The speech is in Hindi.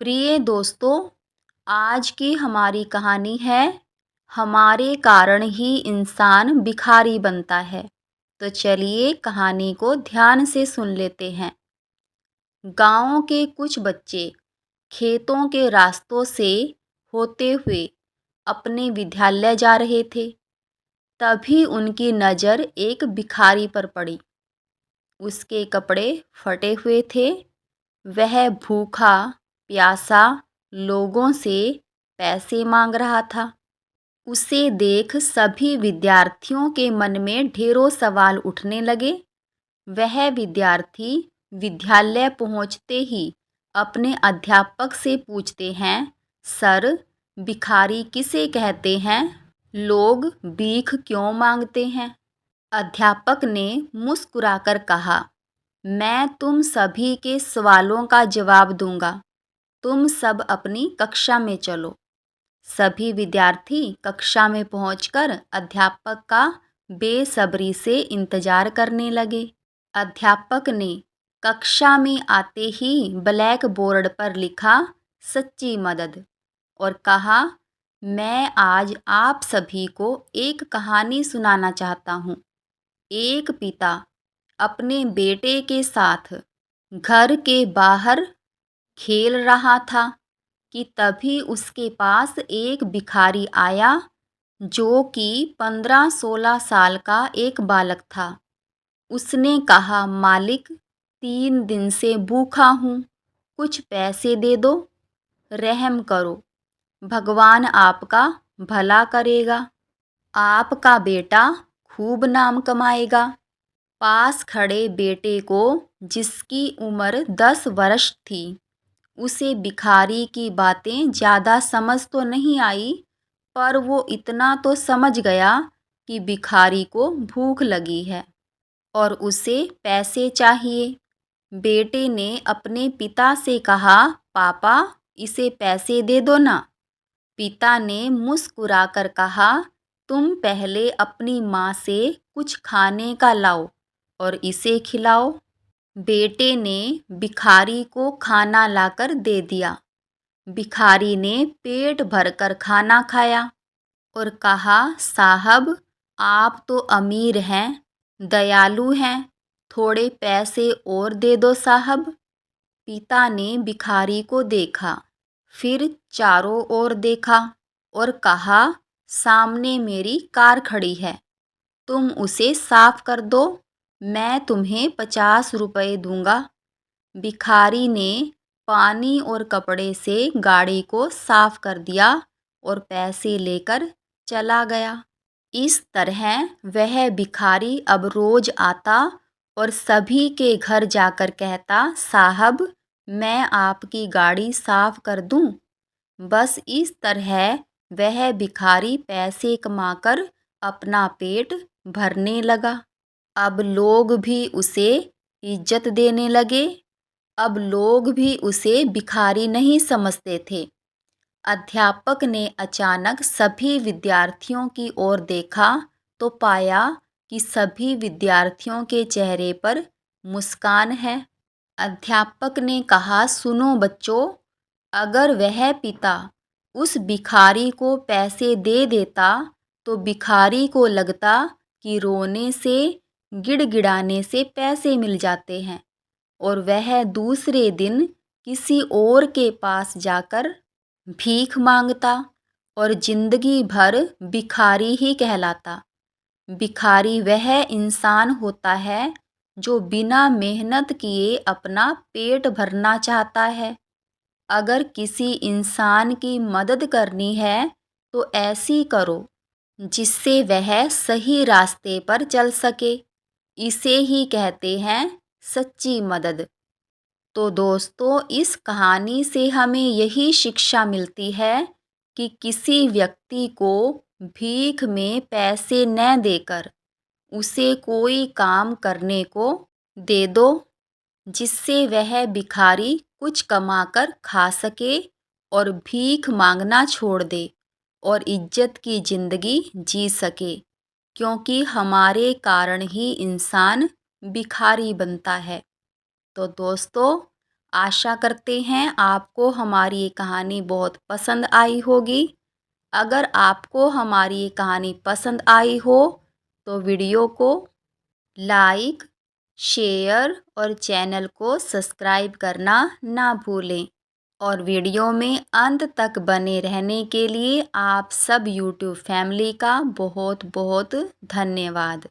प्रिय दोस्तों, आज की हमारी कहानी है हमारे कारण ही इंसान भिखारी बनता है। तो चलिए कहानी को ध्यान से सुन लेते हैं। गांव के कुछ बच्चे खेतों के रास्तों से होते हुए अपने विद्यालय जा रहे थे। तभी उनकी नज़र एक भिखारी पर पड़ी। उसके कपड़े फटे हुए थे। वह भूखा प्यासा लोगों से पैसे मांग रहा था। उसे देख सभी विद्यार्थियों के मन में ढेरों सवाल उठने लगे। वह विद्यार्थी विद्यालय पहुंचते ही अपने अध्यापक से पूछते हैं, सर, भिखारी किसे कहते हैं? लोग भीख क्यों मांगते हैं? अध्यापक ने मुस्कुराकर कहा, मैं तुम सभी के सवालों का जवाब दूंगा। तुम सब अपनी कक्षा में चलो। सभी विद्यार्थी कक्षा में पहुंचकर अध्यापक का बेसब्री से इंतजार करने लगे। अध्यापक ने कक्षा में आते ही ब्लैक बोर्ड पर लिखा, सच्ची मदद, और कहा, मैं आज आप सभी को एक कहानी सुनाना चाहता हूँ। एक पिता अपने बेटे के साथ घर के बाहर खेल रहा था कि तभी उसके पास एक भिखारी आया जो कि 15-16 साल का एक बालक था। उसने कहा, मालिक, 3 दिन से भूखा हूँ, कुछ पैसे दे दो, रहम करो, भगवान आपका भला करेगा, आपका बेटा खूब नाम कमाएगा। पास खड़े बेटे को, जिसकी उम्र 10 वर्ष थी, उसे भिखारी की बातें ज़्यादा समझ तो नहीं आई, पर वो इतना तो समझ गया कि भिखारी को भूख लगी है और उसे पैसे चाहिए। बेटे ने अपने पिता से कहा, पापा, इसे पैसे दे दो ना। पिता ने मुस्कुराकर कहा, तुम पहले अपनी माँ से कुछ खाने का लाओ और इसे खिलाओ। बेटे ने भिखारी को खाना लाकर दे दिया। भिखारी ने पेट भरकर खाना खाया और कहा, साहब, आप तो अमीर हैं, दयालु हैं, थोड़े पैसे और दे दो साहब। पिता ने भिखारी को देखा, फिर चारों ओर देखा और कहा, सामने मेरी कार खड़ी है, तुम उसे साफ कर दो, मैं तुम्हें 50 रुपए दूंगा। भिखारी ने पानी और कपड़े से गाड़ी को साफ कर दिया और पैसे लेकर चला गया। इस तरह वह भिखारी अब रोज आता और सभी के घर जाकर कहता, साहब, मैं आपकी गाड़ी साफ कर दूं। बस इस तरह वह भिखारी पैसे कमाकर अपना पेट भरने लगा। अब लोग भी उसे इज्जत देने लगे। अब लोग भी उसे भिखारी नहीं समझते थे। अध्यापक ने अचानक सभी विद्यार्थियों की ओर देखा तो पाया कि सभी विद्यार्थियों के चेहरे पर मुस्कान है। अध्यापक ने कहा, सुनो बच्चों, अगर वह पिता उस भिखारी को पैसे दे देता तो भिखारी को लगता कि रोने से, गिड़गिड़ाने से पैसे मिल जाते हैं और वह दूसरे दिन किसी और के पास जाकर भीख मांगता और जिंदगी भर भिखारी ही कहलाता। भिखारी वह इंसान होता है जो बिना मेहनत किए अपना पेट भरना चाहता है। अगर किसी इंसान की मदद करनी है तो ऐसी करो जिससे वह सही रास्ते पर चल सके। इसे ही कहते हैं सच्ची मदद। तो दोस्तों, इस कहानी से हमें यही शिक्षा मिलती है कि किसी व्यक्ति को भीख में पैसे न देकर उसे कोई काम करने को दे दो, जिससे वह भिखारी कुछ कमाकर खा सके और भीख मांगना छोड़ दे और इज्जत की ज़िंदगी जी सके, क्योंकि हमारे कारण ही इंसान भिखारी बनता है। तो दोस्तों, आशा करते हैं आपको हमारी ये कहानी बहुत पसंद आई होगी। अगर आपको हमारी ये कहानी पसंद आई हो तो वीडियो को लाइक, शेयर और चैनल को सब्सक्राइब करना ना भूलें। और वीडियो में अंत तक बने रहने के लिए आप सब यूट्यूब फैमिली का बहुत बहुत धन्यवाद।